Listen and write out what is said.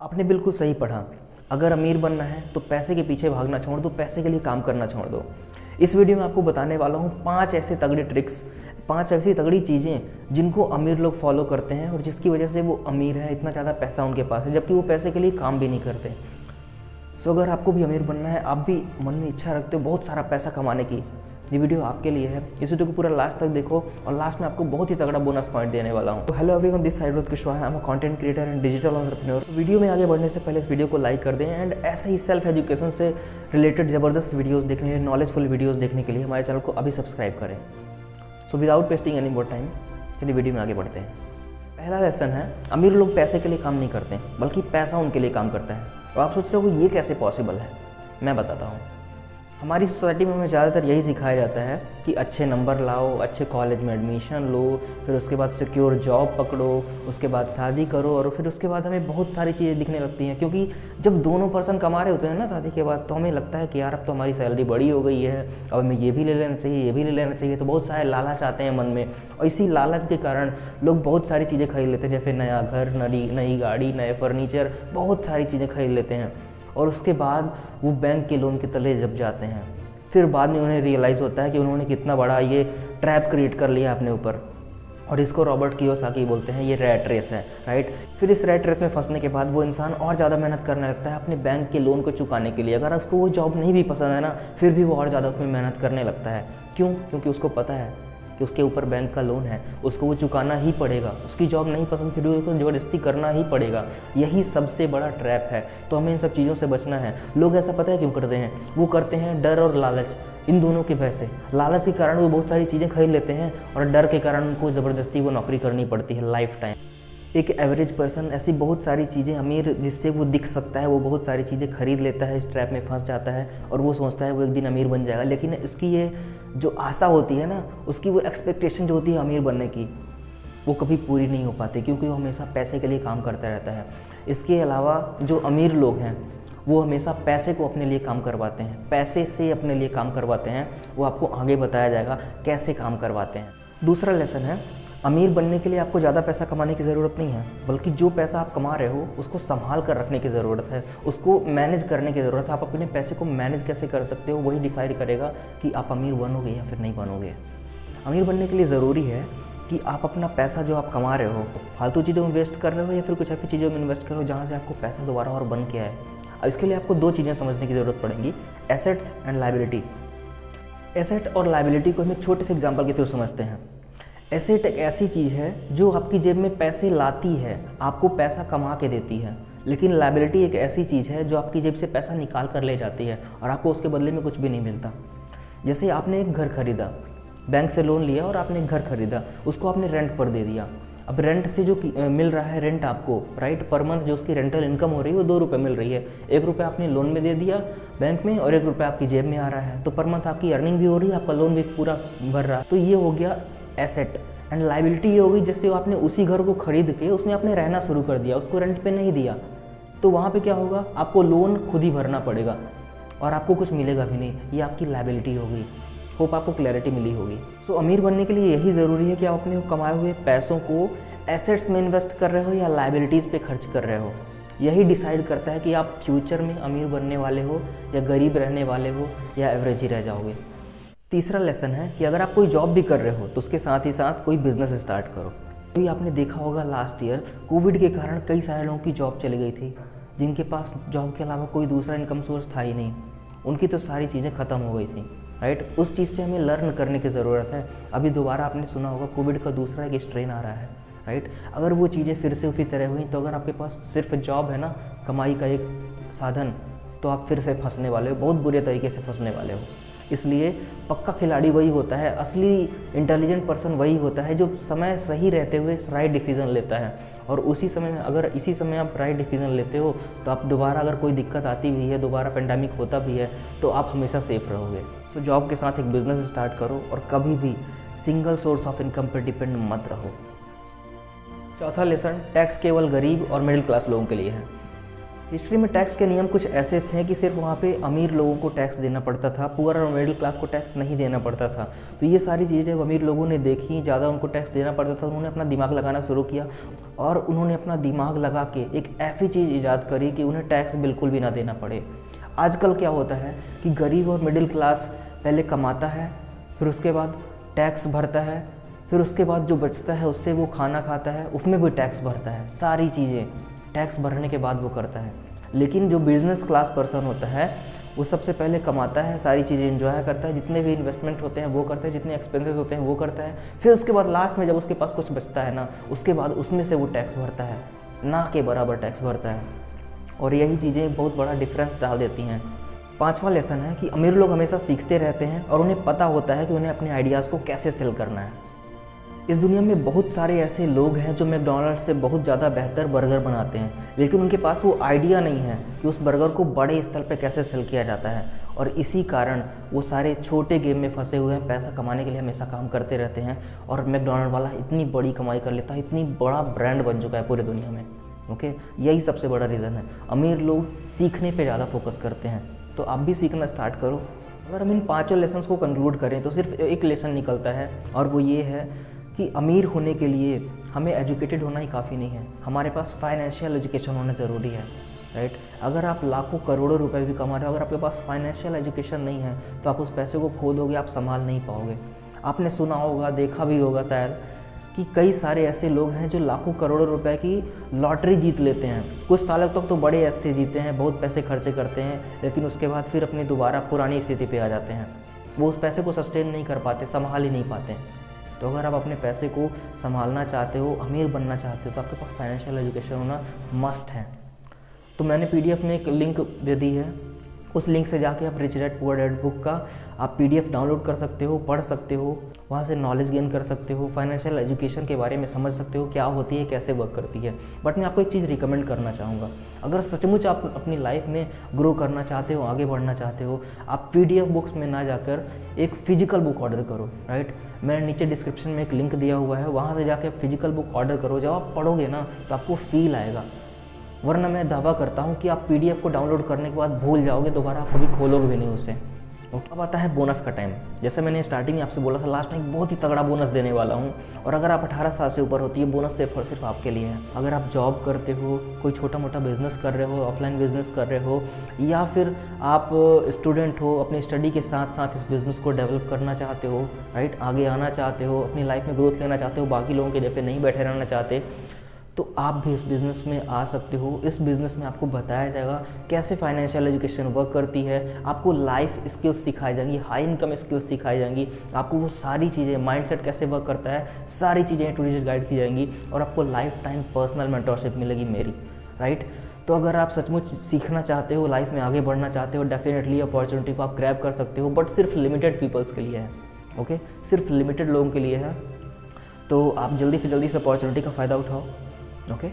आपने बिल्कुल सही पढ़ा। अगर अमीर बनना है तो पैसे के पीछे भागना छोड़ दो, पैसे के लिए काम करना छोड़ दो। इस वीडियो में आपको बताने वाला हूँ 5 ऐसे तगड़े ट्रिक्स, 5 ऐसी तगड़ी चीज़ें जिनको अमीर लोग फॉलो करते हैं और जिसकी वजह से वो अमीर है, इतना ज़्यादा पैसा उनके पास है, जबकि वो पैसे के लिए काम भी नहीं करते। सो अगर आपको भी अमीर बनना है, आप भी मन में इच्छा रखते हो बहुत सारा पैसा कमाने की, ये वीडियो आपके लिए है। इस वीडियो को पूरा लास्ट तक देखो और लास्ट में आपको बहुत ही तगड़ा बोनस पॉइंट देने वाला हूँ। तो hello everyone, this side Kushwaha, I am a content creator and digital entrepreneur. Video में आगे बढ़ने से पहले इस वीडियो को लाइक कर दें एंड ऐसे ही सेल्फ एजुकेशन से रिलेटेड ज़बरदस्त वीडियोज़ देखने के लिए, नॉलेजफुल वीडियोज़ देखने के लिए हमारे चैनल को अभी सब्सक्राइब करें। So without wasting any more time, चलिए वीडियो में आगे बढ़ते हैं। पहला लेसन है, अमीर लोग पैसे के लिए काम नहीं करते बल्कि पैसा उनके लिए काम करता है। और आप सोच रहे हो ये कैसे पॉसिबल है, मैं बताता हूँ। हमारी सोसाइटी में हमें ज़्यादातर यही सिखाया जाता है कि अच्छे नंबर लाओ, अच्छे कॉलेज में एडमिशन लो, फिर उसके बाद सिक्योर जॉब पकड़ो, उसके बाद शादी करो, और फिर उसके बाद हमें बहुत सारी चीज़ें दिखने लगती हैं। क्योंकि जब दोनों पर्सन कमा रहे होते हैं ना शादी के बाद, तो हमें लगता है कि यार अब तो हमारी सैलरी बड़ी हो गई है, अब हमें ये भी ले लेना चाहिए, ये भी ले लेना चाहिए। तो बहुत सारे लालच आते हैं मन में, और इसी लालच के कारण लोग बहुत सारी चीज़ें खरीद लेते हैं, जैसे नया घर, नई गाड़ी, नए फर्नीचर, बहुत सारी चीज़ें खरीद लेते हैं। और उसके बाद वो बैंक के लोन के तले जब जाते हैं, फिर बाद में उन्हें रियलाइज़ होता है कि उन्होंने कितना बड़ा ये ट्रैप क्रिएट कर लिया अपने ऊपर। और इसको रॉबर्ट कियोसाकी बोलते हैं, ये रैट रेस है, राइट। फिर इस रैट रेस में फंसने के बाद वो इंसान और ज़्यादा मेहनत करने लगता है अपने बैंक के लोन को चुकाने के लिए। अगर उसको वो जॉब नहीं भी पसंद है ना, फिर भी वो और ज़्यादा उसमें मेहनत करने लगता है। क्यों? क्योंकि उसको पता है कि उसके ऊपर बैंक का लोन है, उसको वो चुकाना ही पड़ेगा। उसकी जॉब नहीं पसंद, फिर भी उसको ज़बरदस्ती करना ही पड़ेगा। यही सबसे बड़ा ट्रैप है। तो हमें इन सब चीज़ों से बचना है। लोग ऐसा पता है क्यों करते हैं? वो करते हैं डर और लालच, इन दोनों के वजह से। लालच के कारण वो बहुत सारी चीज़ें खरीद लेते हैं और डर के कारण उनको ज़बरदस्ती वो नौकरी करनी पड़ती है लाइफ टाइम। एक एवरेज पर्सन ऐसी बहुत सारी चीज़ें, अमीर जिससे वो दिख सकता है, वो बहुत सारी चीज़ें खरीद लेता है, इस ट्रैप में फंस जाता है और वो सोचता है वो एक दिन अमीर बन जाएगा। लेकिन इसकी ये जो आशा होती है ना, उसकी वो एक्सपेक्टेशन जो होती है अमीर बनने की, वो कभी पूरी नहीं हो पाती, क्योंकि वो हमेशा पैसे के लिए काम करता रहता है। इसके अलावा जो अमीर लोग हैं वो हमेशा पैसे को अपने लिए काम करवाते हैं, पैसे से अपने लिए काम करवाते हैं। वो आपको आगे बताया जाएगा कैसे काम करवाते हैं। दूसरा लेसन है, अमीर बनने के लिए आपको ज़्यादा पैसा कमाने की ज़रूरत नहीं है, बल्कि जो पैसा आप कमा रहे हो उसको संभाल कर रखने की ज़रूरत है, उसको मैनेज करने की ज़रूरत है। आप अपने पैसे को मैनेज कैसे कर सकते हो, वही डिसाइड करेगा कि आप अमीर बनोगे या फिर नहीं बनोगे। अमीर बनने के लिए ज़रूरी है कि आप अपना पैसा जो आप कमा रहे हो फालतू चीज़ों में इन्वेस्ट कर रहे हो या फिर कुछ ऐसी चीज़ों में इन्वेस्ट करो जहाँ से आपको पैसा दोबारा और बन के आए। अब इसके लिए आपको 2 चीज़ें समझने की ज़रूरत पड़ेंगी, एसेट्स एंड लायबिलिटी। एसेट और लायबिलिटी को हम एक छोटे से एग्जाम्पल के थ्रू समझते हैं। एसेट एक ऐसी चीज़ है जो आपकी जेब में पैसे लाती है, आपको पैसा कमा के देती है। लेकिन लायबिलिटी एक ऐसी चीज़ है जो आपकी जेब से पैसा निकाल कर ले जाती है और आपको उसके बदले में कुछ भी नहीं मिलता। जैसे आपने एक घर खरीदा, बैंक से लोन लिया और आपने एक घर खरीदा, उसको आपने रेंट पर दे दिया। अब रेंट से जो मिल रहा है रेंट आपको, राइट, पर मंथ जो उसकी रेंटल इनकम हो रही है वो 2 रुपये मिल रही है। 1 रुपये आपने लोन में दे दिया बैंक में और 1 रुपये आपकी जेब में आ रहा है। तो पर मंथ आपकी अर्निंग भी हो रही है, आपका लोन भी पूरा भर रहा है। तो ये हो गया एसेट। एंड लायबिलिटी ये होगी जैसे आपने उसी घर को खरीद के उसमें आपने रहना शुरू कर दिया, उसको रेंट पे नहीं दिया, तो वहाँ पे क्या होगा, आपको लोन खुद ही भरना पड़ेगा और आपको कुछ मिलेगा भी नहीं। ये आपकी लायबिलिटी होगी। होप आपको क्लैरिटी मिली होगी। सो अमीर बनने के लिए यही ज़रूरी है कि आप अपने कमाए हुए पैसों को एसेट्स में इन्वेस्ट कर रहे हो या लायबिलिटीज़ पे खर्च कर रहे हो। यही डिसाइड करता है कि आप फ्यूचर में अमीर बनने वाले हो या गरीब रहने वाले हो या एवरेज ही रह जाओगे। तीसरा लेसन है कि अगर आप कोई जॉब भी कर रहे हो तो उसके साथ ही साथ कोई बिजनेस स्टार्ट करो। अभी आपने देखा होगा लास्ट ईयर कोविड के कारण कई सारे लोगों की जॉब चली गई थी, जिनके पास जॉब के अलावा कोई दूसरा इनकम सोर्स था ही नहीं। उनकी तो सारी चीज़ें ख़त्म हो गई थी, राइट। उस चीज़ से हमें लर्न करने की ज़रूरत है। अभी दोबारा आपने सुना होगा कोविड का दूसरा एक स्ट्रेन आ रहा है, राइट। अगर वो चीज़ें फिर से उसी तरह हुई तो अगर आपके पास सिर्फ जॉब है ना, कमाई का एक साधन, तो आप फिर से फंसने वाले हो, बहुत बुरे तरीके से फंसने वाले हो। इसलिए पक्का खिलाड़ी वही होता है, असली इंटेलिजेंट पर्सन वही होता है जो समय सही रहते हुए राइट डिसीजन लेता है। और उसी समय में अगर इसी समय आप राइट डिसीजन लेते हो तो आप दोबारा अगर कोई दिक्कत आती भी है, दोबारा पेंडेमिक होता भी है, तो आप हमेशा सेफ रहोगे। सो जॉब के साथ एक बिजनेस स्टार्ट करो और कभी भी सिंगल सोर्स ऑफ इनकम पर डिपेंड मत रहो। चौथा लेसन, टैक्स केवल गरीब और मिडिल क्लास लोगों के लिए है। हिस्ट्री में टैक्स के नियम कुछ ऐसे थे कि सिर्फ वहाँ पे अमीर लोगों को टैक्स देना पड़ता था, पुअर और मिडिल क्लास को टैक्स नहीं देना पड़ता था। तो ये सारी चीज़ें अमीर लोगों ने देखी, ज़्यादा उनको टैक्स देना पड़ता था, उन्होंने अपना दिमाग लगाना शुरू किया और उन्होंने अपना दिमाग लगा के एक ऐसी चीज़ ईजाद करी कि उन्हें टैक्स बिल्कुल भी ना देना पड़े। आजकल क्या होता है कि गरीब और मिडिल क्लास पहले कमाता है, फिर उसके बाद टैक्स भरता है, फिर उसके बाद जो बचता है उससे वो खाना खाता है, उसमें भी टैक्स भरता है, सारी चीज़ें टैक्स भरने के बाद वो करता है। लेकिन जो बिज़नेस क्लास पर्सन होता है वो सबसे पहले कमाता है, सारी चीज़ें एंजॉय करता है, जितने भी इन्वेस्टमेंट होते हैं वो करता है, जितने एक्सपेंसेस होते हैं वो करता है, फिर उसके बाद लास्ट में जब उसके पास कुछ बचता है ना, उसके बाद उसमें से वो टैक्स भरता है, ना के बराबर टैक्स भरता है। और यही चीज़ें बहुत बड़ा डिफरेंस डाल देती हैं। 5वां लेसन है कि अमीर लोग हमेशा सीखते रहते हैं और उन्हें पता होता है कि उन्हें अपने आइडियाज़ को कैसे सेल करना है। इस दुनिया में बहुत सारे ऐसे लोग हैं जो मैकडॉनल्ड से बहुत ज़्यादा बेहतर बर्गर बनाते हैं, लेकिन उनके पास वो आइडिया नहीं है कि उस बर्गर को बड़े स्तर पे कैसे सेल किया जाता है। और इसी कारण वो सारे छोटे गेम में फंसे हुए हैं, पैसा कमाने के लिए हमेशा काम करते रहते हैं और मैकडॉनल्ड वाला इतनी बड़ी कमाई कर लेता है, इतनी बड़ा ब्रांड बन चुका है पूरी दुनिया में। ओके, यही सबसे बड़ा रीज़न है। अमीर लोग सीखने पे ज़्यादा फोकस करते हैं, तो आप भी सीखना स्टार्ट करो। अगर हम इन 5 लेसन्स को कंक्लूड करें तो सिर्फ एक लेसन निकलता है और वो ये है कि अमीर होने के लिए हमें एजुकेटेड होना ही काफ़ी नहीं है, हमारे पास फाइनेंशियल एजुकेशन होना ज़रूरी है, राइट। अगर आप लाखों करोड़ों रुपए भी कमा रहे हो, अगर आपके पास फाइनेंशियल एजुकेशन नहीं है तो आप उस पैसे को खो दोगे, आप संभाल नहीं पाओगे। आपने सुना होगा, देखा भी होगा शायद कि कई सारे ऐसे लोग हैं जो लाखों करोड़ों रुपए की लॉटरी जीत लेते हैं, कुछ सालों तक तो बड़े ऐसे जीते हैं, बहुत पैसे खर्चे करते हैं, लेकिन उसके बाद फिर अपनी दोबारा पुरानी स्थिति पे आ जाते हैं। वो उस पैसे को सस्टेन नहीं कर पाते, संभाल ही नहीं पाते। तो अगर आप अपने पैसे को संभालना चाहते हो, अमीर बनना चाहते हो, तो आपके पास फाइनेंशियल एजुकेशन होना मस्ट है। तो मैंने PDF में एक लिंक दे दी है, उस लिंक से जाके आप rich dad poor dad book का आप PDF डाउनलोड कर सकते हो, पढ़ सकते हो, वहाँ से नॉलेज गेन कर सकते हो, फाइनेंशियल एजुकेशन के बारे में समझ सकते हो, क्या होती है, कैसे वर्क करती है। बट मैं आपको एक चीज़ रिकमेंड करना चाहूँगा, अगर सचमुच आप अपनी लाइफ में ग्रो करना चाहते हो, आगे बढ़ना चाहते हो, आप PDF बुक्स में ना जाकर एक फ़िजिकल बुक ऑर्डर करो, राइट। मैंने नीचे डिस्क्रिप्शन में एक लिंक दिया हुआ है, वहाँ से जाके आप फिजिकल बुक ऑर्डर करो। जब आप पढ़ोगे ना तो आपको फील आएगा, वरना मैं दावा करता हूँ कि आप PDF को डाउनलोड करने के बाद भूल जाओगे, दोबारा आप कभी खोलोगे भी नहीं उसे। अब आता है बोनस का टाइम। जैसे मैंने स्टार्टिंग में आपसे बोला था, लास्ट में एक बहुत ही तगड़ा बोनस देने वाला हूँ, और अगर आप 18 साल से ऊपर होती है, बोनस सिर्फ और सिर्फ आपके लिए है। अगर आप जॉब करते हो, कोई छोटा मोटा बिजनेस कर रहे हो, ऑफलाइन बिजनेस कर रहे हो, या फिर आप स्टूडेंट हो, अपनी स्टडी के साथ साथ इस बिज़नेस को डेवलप करना चाहते हो, राइट, आगे आना चाहते हो, अपनी लाइफ में ग्रोथ लेना चाहते हो, बाकी लोगों के जैसे नहीं बैठे रहना चाहते, तो आप भी इस बिज़नेस में आ सकते हो। इस बिज़नेस में आपको बताया जाएगा कैसे फाइनेंशियल एजुकेशन वर्क करती है, आपको लाइफ स्किल्स सिखाई जाएंगी, हाई इनकम स्किल्स सिखाई जाएंगी, आपको वो सारी चीज़ें, माइंडसेट कैसे वर्क करता है, सारी चीज़ें टू डिजिट गाइड की जाएंगी, और आपको लाइफ टाइम पर्सनल मेंटरशिप मिलेगी मेरी, राइट। तो अगर आप सचमुच सीखना चाहते हो, लाइफ में आगे बढ़ना चाहते हो, डेफिनेटली अपॉर्चुनिटी को आप ग्रैब कर सकते हो, बट सिर्फ लिमिटेड पीपल्स के लिए है, ओके, सिर्फ लिमिटेड लोगों के लिए है। तो आप जल्दी से जल्दी इस अपॉर्चुनिटी का फ़ायदा उठाओ, ओके।